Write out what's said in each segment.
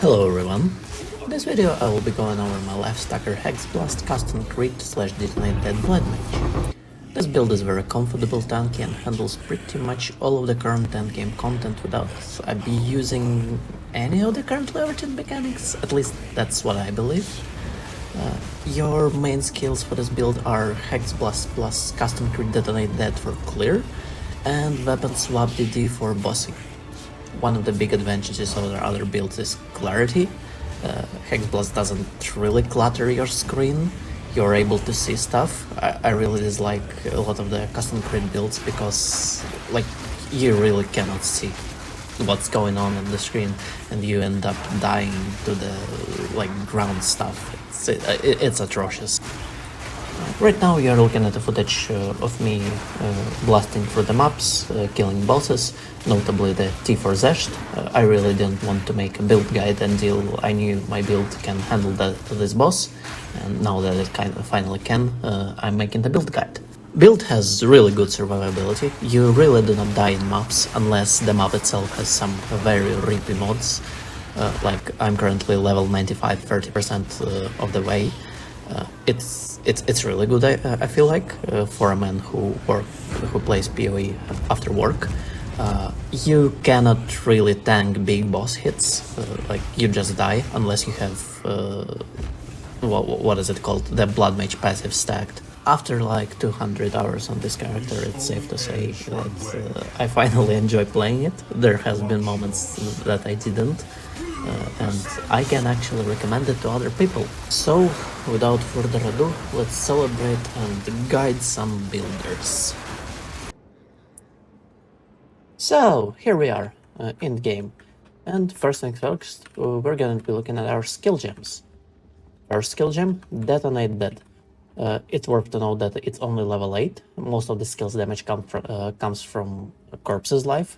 Hello everyone. In this video I will be going over my lifestacker Hexblast custom crit slash Intermideate bloodmage. This build is very comfortable, tanky, and handles pretty much all of the current endgame content without I be using any of the currently overtuned mechanics, at least that's what I believe. Your main skills for this build are Hexblast plus custom crit Intermideate for clear, and weapon swap DD for bossing. One of the big advantages of the other builds is clarity. Hexblast doesn't really clutter your screen, you're able to see stuff. I really dislike a lot of the custom crit builds because you really cannot see what's going on the screen and you end up dying to the ground stuff. It's atrocious. Right now you're looking at the footage of me blasting through the maps, killing bosses, notably the T4 Zesht. I really didn't want to make a build guide until I knew my build can handle this boss, and now that it finally can, I'm making the build guide. Build has really good survivability. You really do not die in maps unless the map itself has some very rippy mods. Like I'm currently level 95, 30% of the way. It's really good. I feel like for a man who plays POE after work, you cannot really tank big boss hits. You just die unless you have what is it called, the bloodmage passive stacked. After 200 hours on this character, it's safe to say that I finally enjoy playing it. There has been moments that I didn't. And I can actually recommend it to other people. So, without further ado, let's celebrate and guide some builders. So, here we are, in game. And first things first, we're gonna be looking at our skill gems. Our skill gem, Intermideate. It's worth to know that it's only level 8. Most of the skill's damage comes from Corpse's life,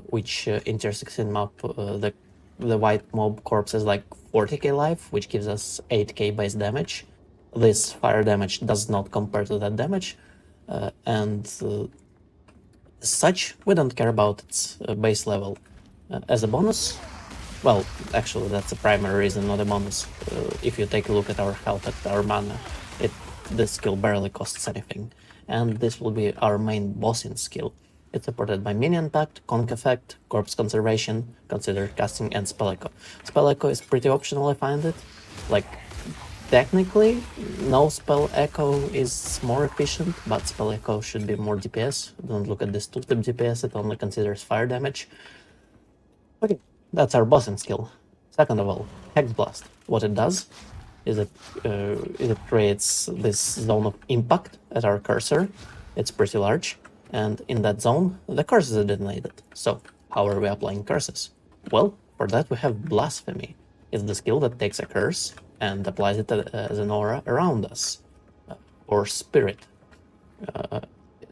which in tier 16 map, the white mob corpse is 40k life, which gives us 8k base damage. This fire damage does not compare to that damage, and as such, we don't care about its base level. As a bonus, well, actually that's a primary reason, not a bonus. If you take a look at our health, at our mana, this skill barely costs anything, and this will be our main bossing skill. It's supported by Minion Pact, Conk Effect, Corpse Conservation, Considered Casting, and Spell Echo. Spell Echo is pretty optional, I find it. Technically, no Spell Echo is more efficient, but Spell Echo should be more DPS. Don't look at this 2-step DPS, it only considers fire damage. Okay, that's our bossing skill. Second of all, Hexblast. What it does is it creates this zone of impact at our cursor. It's pretty large. And in that zone, the curses are detonated. So, how are we applying curses? Well, for that we have Blasphemy. It's the skill that takes a curse and applies it as an aura around us. Or Spirit.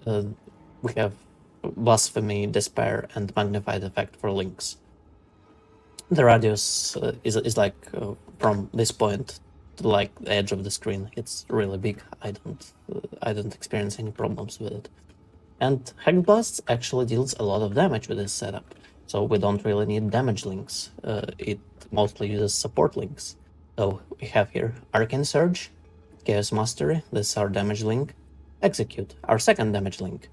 We have Blasphemy, Despair, and Magnified Effect for links. The radius is from this point to the edge of the screen. It's really big. I don't experience any problems with it. And Hexblast actually deals a lot of damage with this setup, so we don't really need damage links. It mostly uses support links. So we have here Arcane Surge, Chaos Mastery, this is our damage link, Execute, our second damage link,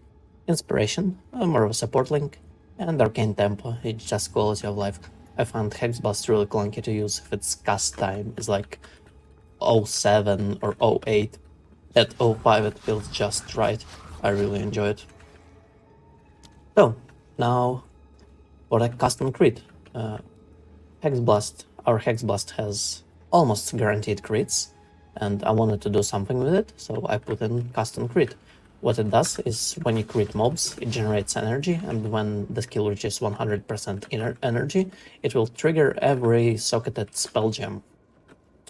Inspiration, more of a support link, and Arcane Tempo, it's just quality of life. I find Hexblast really clunky to use if its cast time is 07 or 08. At 05 it feels just right. I really enjoy it. So, now for a custom crit. Our Hexblast has almost guaranteed crits, and I wanted to do something with it, so I put in custom crit. What it does is when you crit mobs, it generates energy, and when the skill reaches 100% inner energy, it will trigger every socketed spell gem.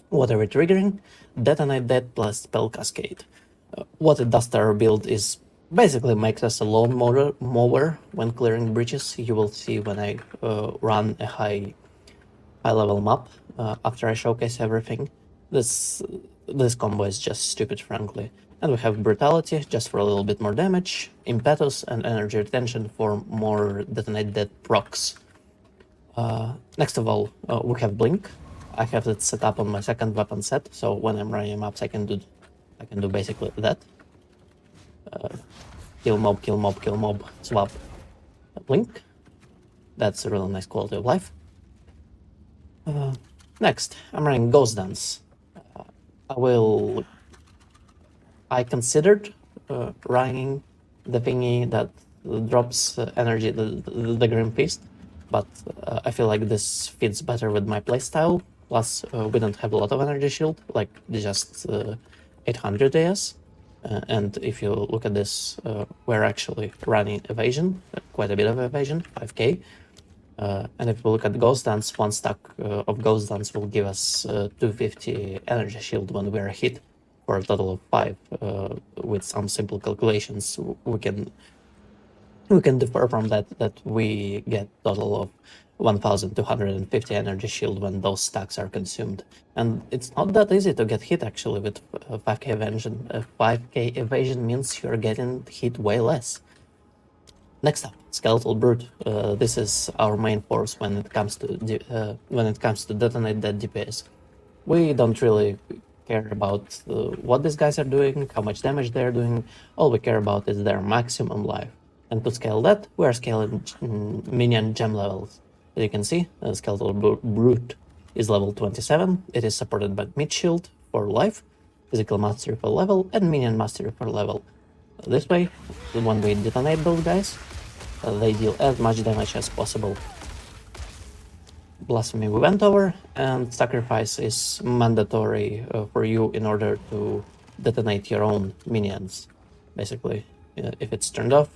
What are we triggering? Intermideate plus Spell Cascade. What it does to our build is basically makes us a Lawnmower when clearing breaches. You will see when I run a high level map after I showcase everything. This combo is just stupid, frankly. And we have Brutality, just for a little bit more damage, Impetus, and Energy Retention for more Intermideate procs. Next of all, we have Blink. I have it set up on my second weapon set, so when I'm running maps, I can do basically that. Kill mob, kill mob, kill mob, swap, Blink. That's a really nice quality of life. Next, I'm running Ghost Dance. I considered running the thingy that drops energy, the Grim Fist, but I feel like this fits better with my playstyle. Plus, we don't have a lot of energy shield, like just 800 AS. And if you look at this, we're actually running evasion, quite a bit of evasion, 5k. And if we look at Ghost Dance, one stack of Ghost Dance will give us 250 energy shield when we are hit, for a total of 5. With some simple calculations, we can defer from that we get total of 1250 energy shield when those stacks are consumed. And it's not that easy to get hit actually with 5k evasion. 5k evasion means you're getting hit way less. Next up, Skeletal Brute. This is our main force when it comes to detonate that DPS. We don't really care about what these guys are doing, how much damage they're doing. All we care about is their maximum life. And to scale that, we are scaling minion gem levels. As you can see, Skeletal Brute is level 27. It is supported by mid shield for life, physical mastery for level, and minion mastery for level. This way, when we detonate those guys, they deal as much damage as possible. Blasphemy we went over, and Sacrifice is mandatory for you in order to detonate your own minions. Basically, if it's turned off,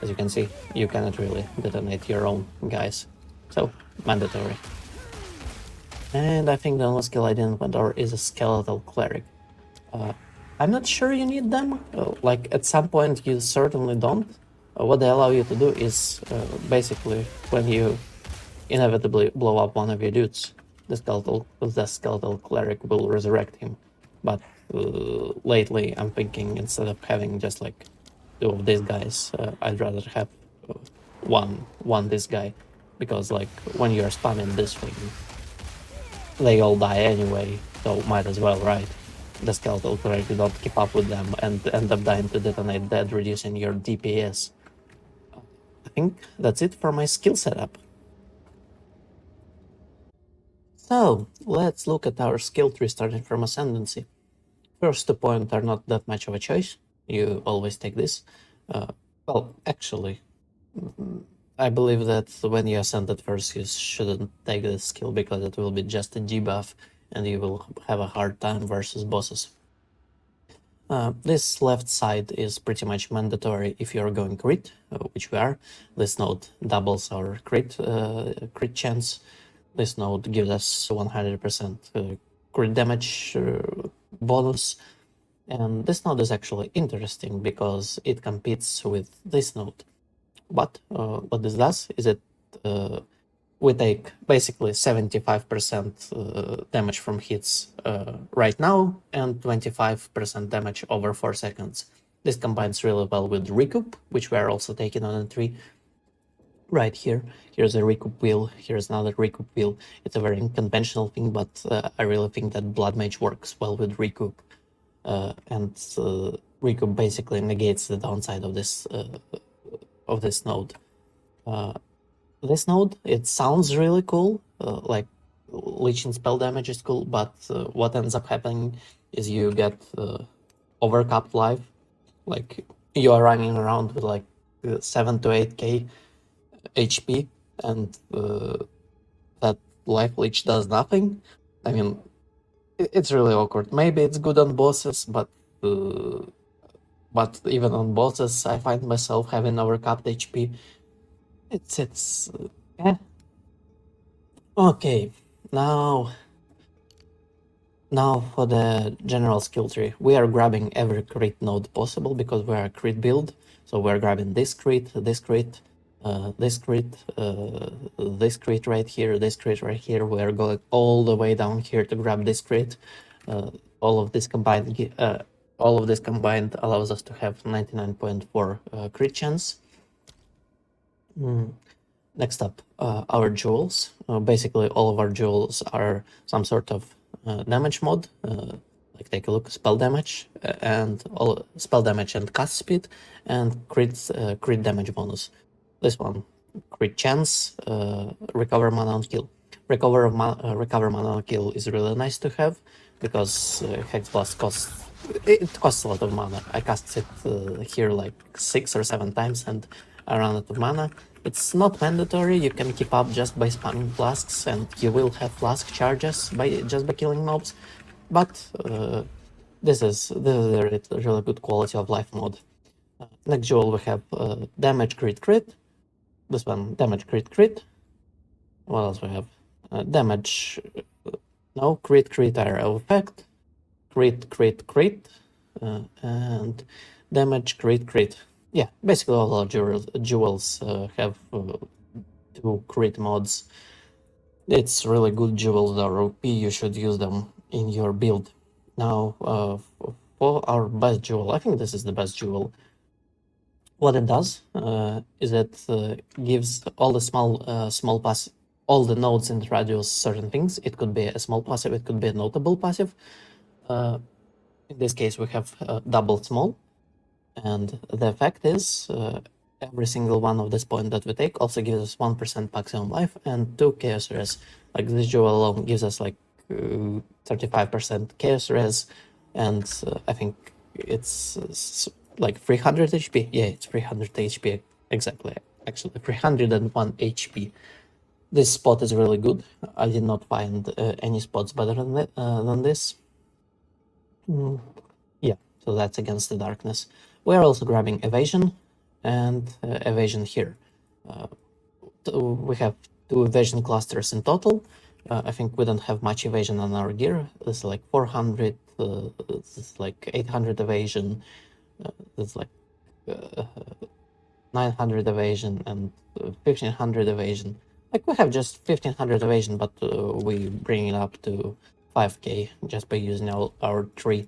as you can see, you cannot really detonate your own guys. So, mandatory. And I think the only skill I didn't went over is a Skeletal Cleric. I'm not sure you need them. Like, at some point you certainly don't. What they allow you to do is, basically, when you inevitably blow up one of your dudes, the Skeletal Cleric will resurrect him. But lately I'm thinking, instead of having just like 2 of these guys, I'd rather have one this guy. Because like, when you're spamming this thing, they all die anyway, so might as well, right? The Skeletal Cleric don't keep up with them and end up dying to detonate dead, reducing your DPS. I think that's it for my skill setup. So, let's look at our skill tree starting from Ascendancy. First 2 points are not that much of a choice. You always take this. Well, actually, I believe that when you ascend at first, you shouldn't take this skill because it will be just a debuff and you will have a hard time versus bosses. This left side is pretty much mandatory if you're going crit, which we are. This node doubles our crit chance. This node gives us 100% crit damage bonus. And this node is actually interesting because it competes with this node. But what this does is we take basically 75% damage from hits right now and 25% damage over 4 seconds. This combines really well with Recoup, which we are also taking on a tree. Right here, here's a Recoup wheel, here's another Recoup wheel. It's a very unconventional thing, but I really think that Blodmage works well with Recoup. And Recoup basically negates the downside of this node. This node, it sounds really cool, like leeching spell damage is cool, but what ends up happening is you get overcapped life. Like, you are running around with like 7 to 8k HP, and that life leech does nothing. I mean, it's really awkward. Maybe it's good on bosses, but even on bosses, I find myself having overcapped HP. It's yeah. Okay, now for the general skill tree. We are grabbing every crit node possible because we are a crit build. So we're grabbing this crit, this crit, this crit, this crit right here, this crit right here. We're going all the way down here to grab this crit. All of this combined allows us to have 99.4 crit chance. Next up, our jewels. Basically, all of our jewels are some sort of damage mod. Like take a look, spell damage and all spell damage and cast speed, and crit damage bonus. This one, crit chance, recover mana on kill. Recover mana on kill is really nice to have because Hexblast costs a lot of mana. I cast it here like 6 or 7 times and I run out of mana. It's not mandatory, you can keep up just by spamming flasks and you will have flask charges just by killing mobs, but this is a really good quality of life mod. Next jewel we have damage crit crit. This one, damage crit crit. What else we have? Damage, no, crit crit arrow effect, crit crit crit, and damage crit crit. Yeah, basically all our jewels have 2 crit mods. It's really good jewels are OP, you should use them in your build. Now, for our best jewel, I think this is the best jewel. What it does is it gives all the small pass, all the nodes in the radius certain things. It could be a small passive, it could be a notable passive. In this case, we have double small, and the effect is every single one of this point that we take also gives us 1% maximum life and 2 chaos res. Like this jewel alone gives us like 35% chaos res, and I think it's like 300 HP. Yeah, it's 300 HP exactly. Actually, 301 HP. This spot is really good. I did not find any spots better than this. Yeah, so that's against the darkness. We're also grabbing evasion and evasion here. We have 2 evasion clusters in total. I think we don't have much evasion on our gear. This is like 400, this is like 800 evasion, this is like 900 evasion and 1500 evasion. Like we have just 1500 evasion, but we bring it up to 5k just by using our tree.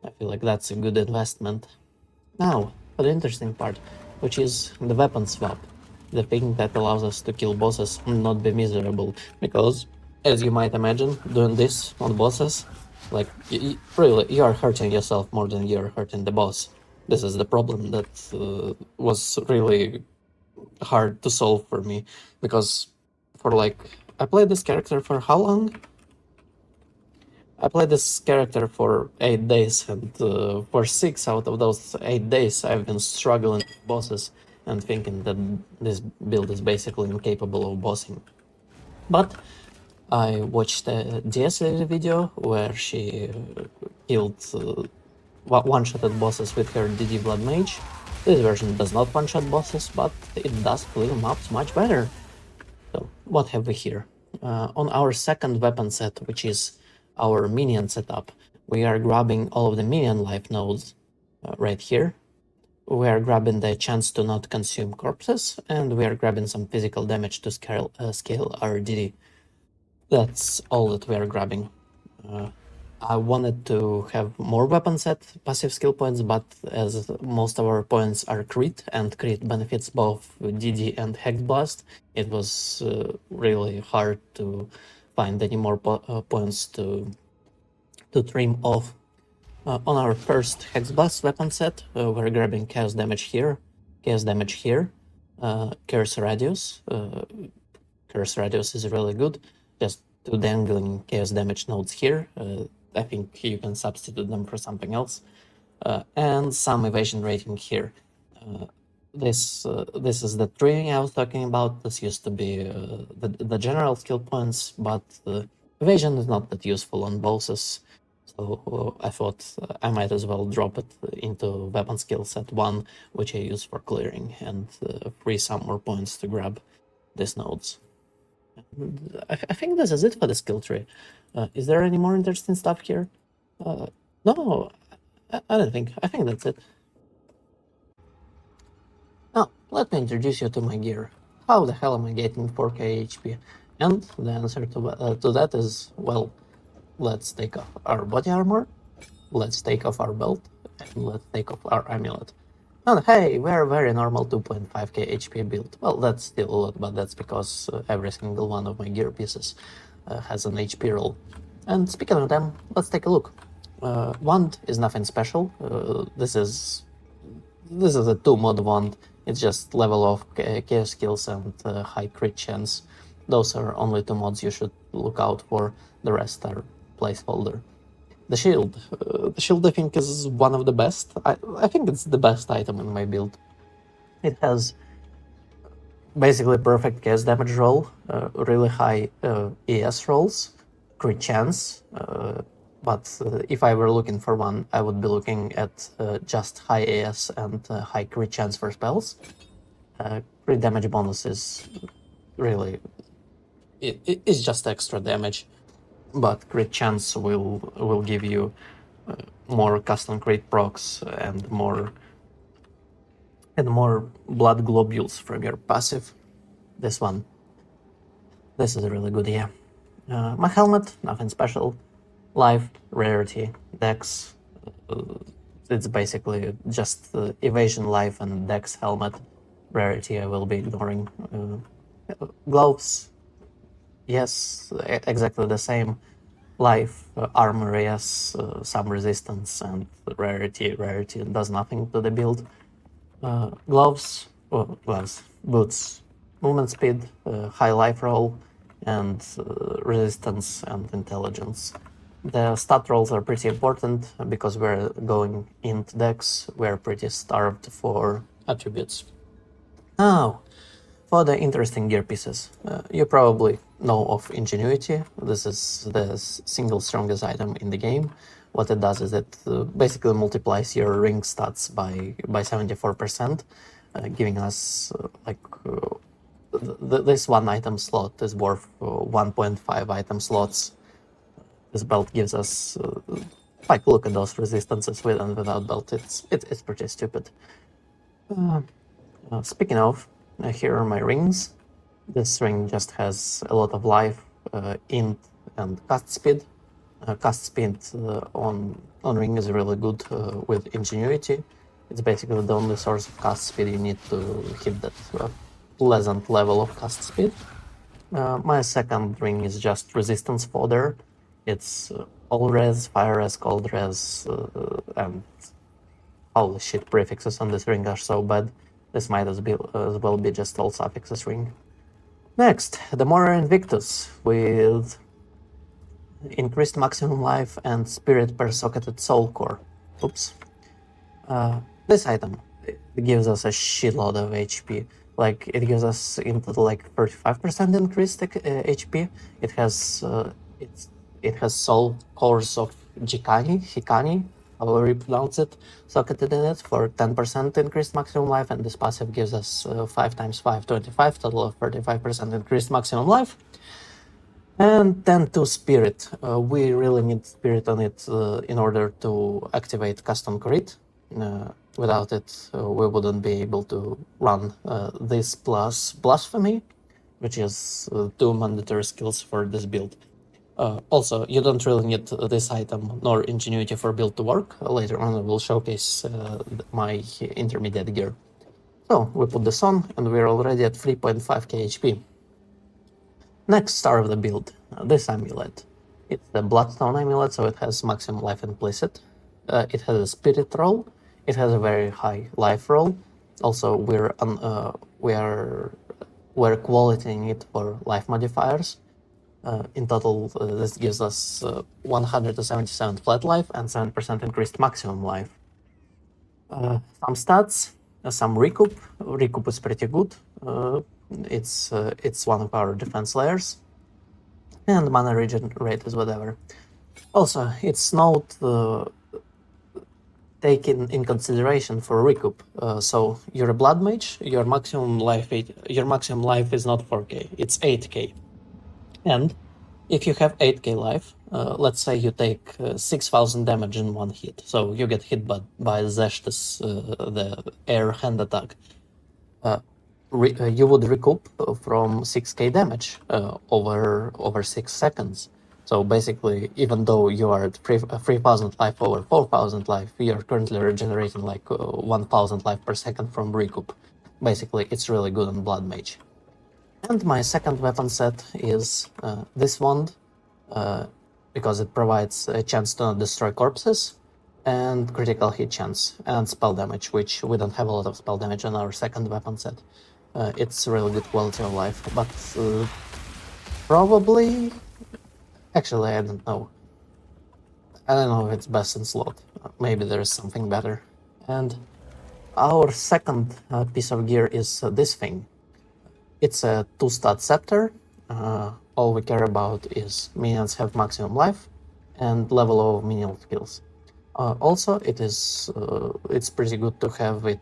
I feel like that's a good investment. Now, for the interesting part, which is the weapon swap. The thing that allows us to kill bosses and not be miserable. Because, as you might imagine, doing this on bosses, like, really, you are hurting yourself more than you are hurting the boss. This is the problem that was really hard to solve for me. Because, for like, I played this character for how long? I played this character for 8 days, and for 6 out of those 8 days, I've been struggling with bosses and thinking that this build is basically incapable of bossing. But I watched a DS video where she killed one-shotted bosses with her DD Bloodmage. This version does not one-shot bosses, but it does clear maps much better. So, what have we here? On our second weapon set, which is our minion setup, we are grabbing all of the minion life nodes right here. We are grabbing the chance to not consume corpses, and we are grabbing some physical damage to scale our DD. That's all that we are grabbing. I wanted to have more weapon set passive skill points, but as most of our points are crit, and crit benefits both DD and Hexblast, it was really hard to find any more points to trim off. On our first Hexblast weapon set, we're grabbing chaos damage here, curse radius. Curse radius is really good. Just 2 dangling chaos damage nodes here. I think you can substitute them for something else. And some evasion rating here. This is the trimming I was talking about. This used to be the general skill points, but evasion is not that useful on bosses. So I thought I might as well drop it into weapon skill set 1, which I use for clearing, and free some more points to grab these nodes. I think this is it for the skill tree. Is there any more interesting stuff here? No, I don't think. I think that's it. Now, let me introduce you to my gear. How the hell am I getting 4k HP? And the answer to that is, well, let's take off our body armor, let's take off our belt, and let's take off our amulet. And hey, we're a very normal 2.5k HP build. Well, that's still a lot, but that's because every single one of my gear pieces has an HP roll. And speaking of them, let's take a look. Wand is nothing special. This is a 2-mod wand. It's just level of chaos skills and high crit chance. Those are only 2 mods you should look out for. The rest are placeholder. The shield. The shield I think is one of the best. I think it's the best item in my build. It has basically perfect chaos damage roll, really high ES rolls, crit chance, but if I were looking for one, I would be looking at just high AS and high crit chance for spells. Crit damage bonus is really... it's just extra damage, but crit chance will give you more custom crit procs and more blood globules from your passive. This is really good, yeah. My helmet, nothing special. Life, rarity, dex. It's basically just evasion, life, and dex helmet. Rarity I will be ignoring. Gloves, yes, exactly the same. Life, armor, yes, some resistance, and rarity does nothing to the build. Gloves, boots, movement speed, high life roll, and resistance and intelligence. The stat rolls are pretty important because we're going into dex, we're pretty starved for attributes. Now, for the interesting gear pieces, you probably know of Ingenuity. This is the single strongest item in the game. What it does is it basically multiplies your ring stats by 74%, giving us this one item slot is worth 1.5 item slots. This belt gives us look at those resistances with and without belt. It's pretty stupid. Speaking of, here are my rings. This ring just has a lot of life, int, and cast speed. Cast speed on ring is really good with Ingenuity. It's basically the only source of cast speed you need to hit that pleasant level of cast speed. My second ring is just resistance fodder. It's all res, fire res, cold res, and holy shit, prefixes on this ring are so bad. This might as well be just all suffixes ring. Next, the Mora Invictus with increased maximum life and spirit per socketed soul core. Oops. This item gives us a shitload of HP. Like, it gives us into 35% increased HP. It has soul cores of Hikani, however you pronounce it, socketed in it for 10% increased maximum life, and this passive gives us 5 times 5, 25, total of 35% increased maximum life. And then to Spirit. We really need Spirit on it in order to activate custom crit. Without it, we wouldn't be able to run this plus Blasphemy, which is 2 mandatory skills for this build. Also, you don't really need this item nor Ingenuity for build to work. Later on I will showcase my intermediate gear. So, we put this on and we're already at 3.5k HP. Next star of the build, this amulet. It's the Bloodstone amulet, so it has maximum life implicit. It has a spirit roll. It has a very high life roll. Also, we're qualitying it for life modifiers. In total, this gives us 177 flat life and 7% increased maximum life. Some stats, some recoup. Recoup is pretty good. It's one of our defense layers. And mana regen rate is whatever. Also, it's not taken in consideration for recoup. So you're a bloodmage, your maximum life is not 4k, it's 8k. And if you have 8k life, let's say you take 6000 damage in one hit, so you get hit by Zesh's the air hand attack. You would recoup from 6k damage over 6 seconds. So basically, even though you are at 3,000 life over 4,000 life, you are currently regenerating like 1,000 life per second from recoup. Basically, it's really good on Blodmage. And my second weapon set is this wand, because it provides a chance to not destroy corpses, and critical hit chance, and spell damage, which we don't have a lot of spell damage on our second weapon set. It's really good quality of life, but probably... Actually, I don't know. I don't know if it's best in slot. Maybe there is something better. And our second piece of gear is this thing. It's a 2-stat scepter. All we care about is minions have maximum life and level of minion skills. Also, it's pretty good to have it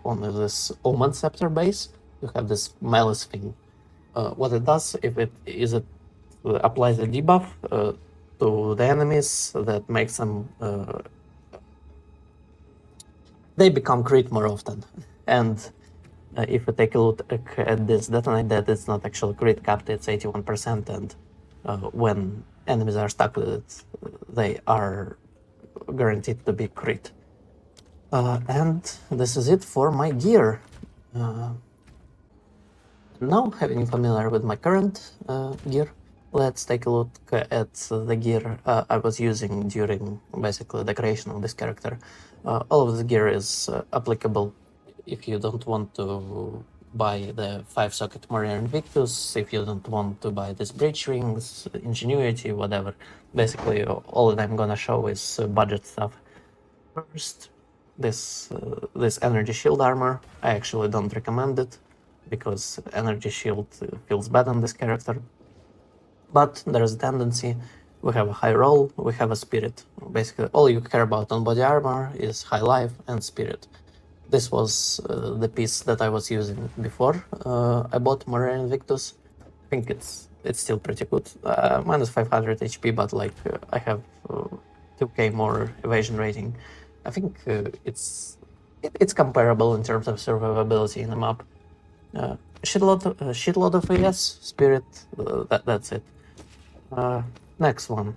on this Omen Scepter base. You have this malice thing. What it does, if it applies a debuff to the enemies that makes them they become crit more often. And if we take a look at this detonate, that it's not actually crit capped, it's 81%, and when enemies are stuck with it, they are guaranteed to be crit. And this is it for my gear. Now, having familiar with my current gear, let's take a look at the gear I was using during basically the creation of this character. All of this gear is applicable if you don't want to buy the 5-socket Warrior Invictus, if you don't want to buy these breach rings, ingenuity, whatever. Basically, all that I'm gonna show is budget stuff. First, this energy shield armor. I actually don't recommend it, because energy shield feels bad on this character. But there's a tendency, we have a high roll, we have a spirit. Basically, all you care about on body armor is high life and spirit. This was the piece that I was using before I bought Warrior Invictus. I think it's still pretty good. Minus 500 HP, but like I have 2k more evasion rating. I think it's comparable in terms of survivability in the map. Shitload of AS, spirit, that's it. Next one.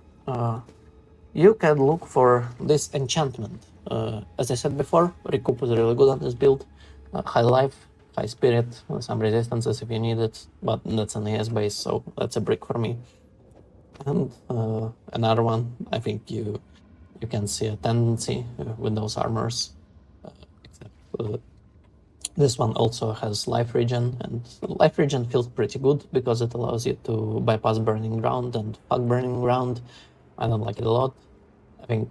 You can look for this enchantment. As I said before, recoup is really good on this build. High life, high spirit, some resistances if you need it, but that's an AS base, so that's a brick for me. And another one, I think you can see a tendency with those armors, except this one also has life regen, and life regen feels pretty good because it allows you to bypass burning ground and fuck burning ground. I don't like it a lot. I think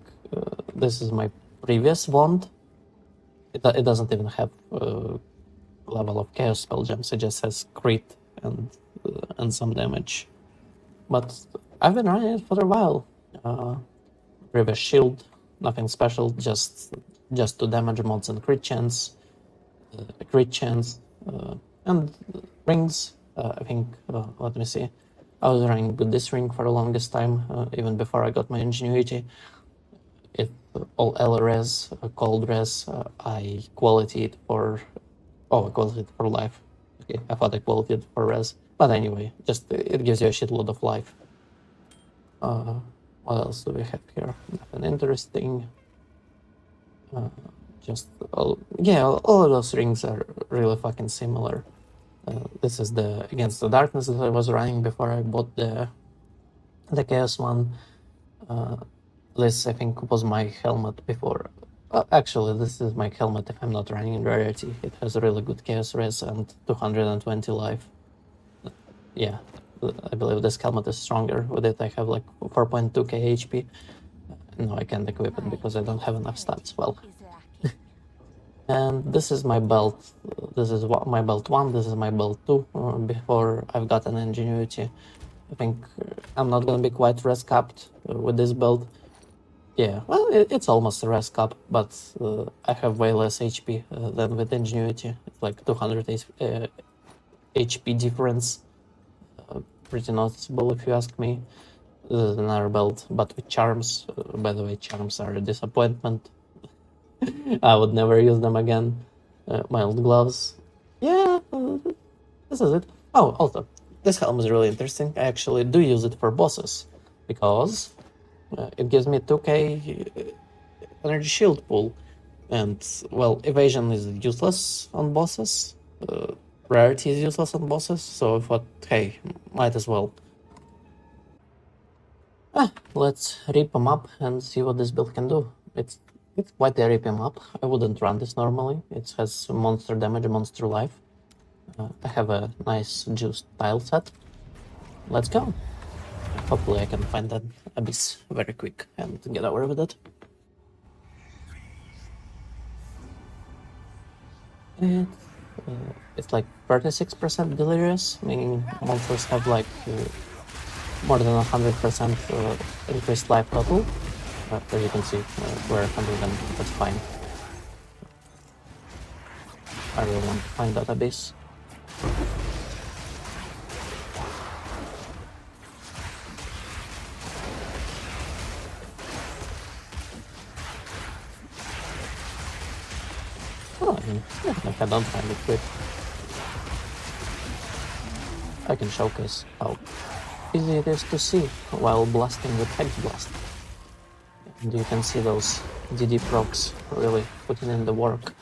this is my previous wand. It doesn't even have level of chaos spell gems. It just has crit and some damage. But I've been running it for a while. Previous shield, nothing special, just to damage mods and crit chance. And rings. I think, let me see. I was running with this ring for the longest time, even before I got my ingenuity. It all L-res, cold res. I qualityed for... Oh, I qualityed for life. Okay, I thought I qualityed for res. But anyway, just it gives you a shitload of life. What else do we have here? Nothing interesting. All of those rings are really fucking similar. This is the Against the Darkness that I was running before I bought the Chaos one. This, I think, was my helmet before. Actually, this is my helmet if I'm not running in Rarity. It has a really good Chaos res and 220 life. Yeah, I believe this helmet is stronger. With it I have like 4.2k HP. No, I can't equip it because I don't have enough stats. Well. And this is my belt. This is my belt 1, this is my belt 2, before I've got an ingenuity. I think I'm not gonna be quite res capped with this belt. Yeah, well, it's almost a res cap, but I have way less HP than with ingenuity. It's like 200 HP difference. Pretty noticeable if you ask me. This is another belt, but with charms. By the way, charms are a disappointment. I would never use them again. My old gloves. Yeah, this is it. Oh, also, this helm is really interesting. I actually do use it for bosses, because it gives me 2k energy shield pool, and well, evasion is useless on bosses, rarity is useless on bosses, so I thought, hey, might as well. Let's rip him up and see what this build can do. It's quite a rip him up. I wouldn't run this normally. It has monster damage, monster life. I have a nice juiced tile set. Let's go. Hopefully I can find that abyss very quick and get over with it. It's like 36% delirious, meaning monsters have like more than 100% increased life total. As you can see, we're 100 and that's fine. I really want to find that abyss. Oh, if I don't find it quick, I can showcase how easy it is to see while blasting with Hexblast. And you can see those DD procs really putting in the work.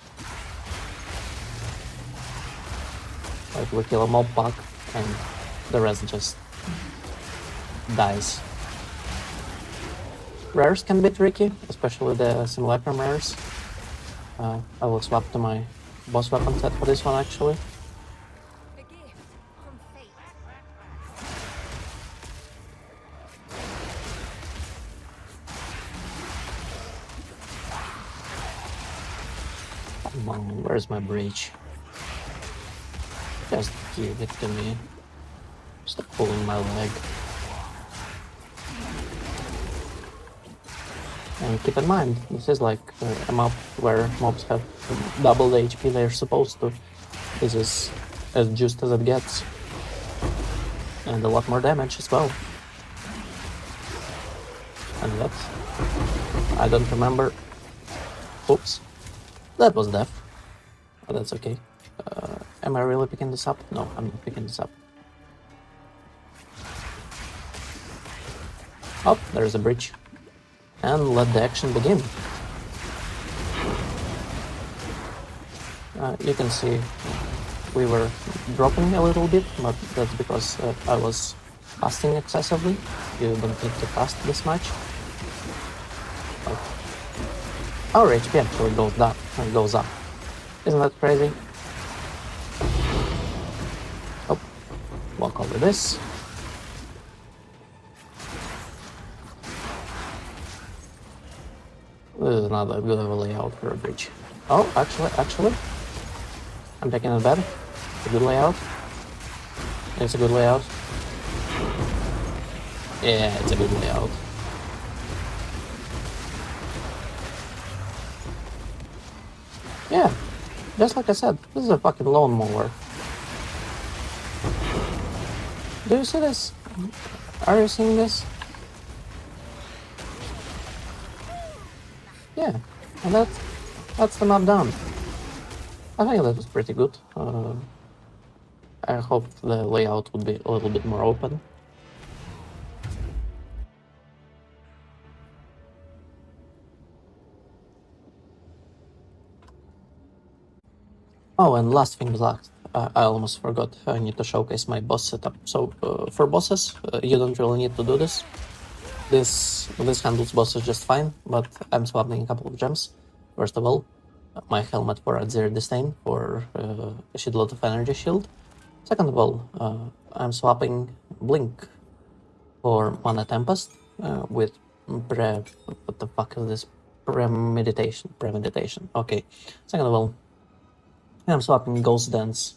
Like we kill a mob pack and the rest just dies. Rares can be tricky, especially the simulacrum rares. I will swap to my boss weapon set for this one actually. Come on, where's my breach? Just give it to me. Stop pulling my leg. And keep in mind, this is like a map where mobs have double the HP they're supposed to. This is as juiced as it gets. And a lot more damage as well. And that's... I don't remember... Oops. That was death. But that's okay. Am I really picking this up? No, I'm not picking this up. Oh, there's a breach. And let the action begin. You can see we were dropping a little bit, but that's because I was casting excessively. You don't need to cast this much. But our HP actually goes down and goes up. Isn't that crazy? Oh, walk over this. This is not that good of a layout for a breach. Oh, actually, I'm taking it back. It's a good layout. It's a good layout. Yeah, it's a good layout. Yeah, just like I said, this is a fucking lawnmower. Do you see this? Are you seeing this? Yeah, and that's the map done. I think that was pretty good. I hope the layout would be a little bit more open. Oh, and last thing last, I almost forgot, I need to showcase my boss setup. So, for bosses, you don't really need to do this. This handles bosses just fine, but I'm swapping a couple of gems. First of all, my helmet for Adzir Disdain for a shitload of energy shield. Second of all, I'm swapping Blink for Mana Tempest with what the fuck is this? Premeditation. Okay. Second of all, I'm swapping Ghost Dance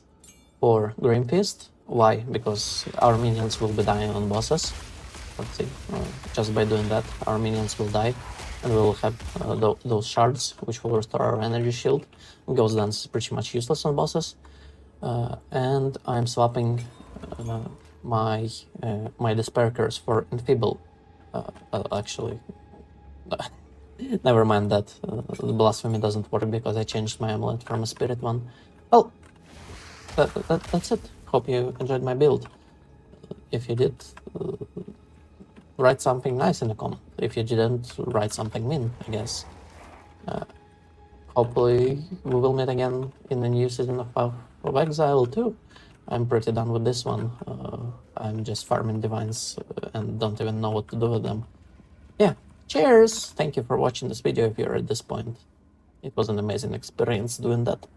for Grim Fist. Why? Because our minions will be dying on bosses. Let's see. Just by doing that, our minions will die, and we will have those shards, which will restore our energy shield. Ghost Dance is pretty much useless on bosses. And I'm swapping my Despair Curse for Enfeeble. Actually, never mind that. The Blasphemy doesn't work because I changed my amulet from a spirit one. Well, that's it. Hope you enjoyed my build. If you did, write something nice in the comment. If you didn't, write something mean, I guess. Hopefully we will meet again in the new season of Path of Exile too. I'm pretty done with this one. I'm just farming divines and don't even know what to do with them. Yeah, cheers! Thank you for watching this video if you're at this point. It was an amazing experience doing that.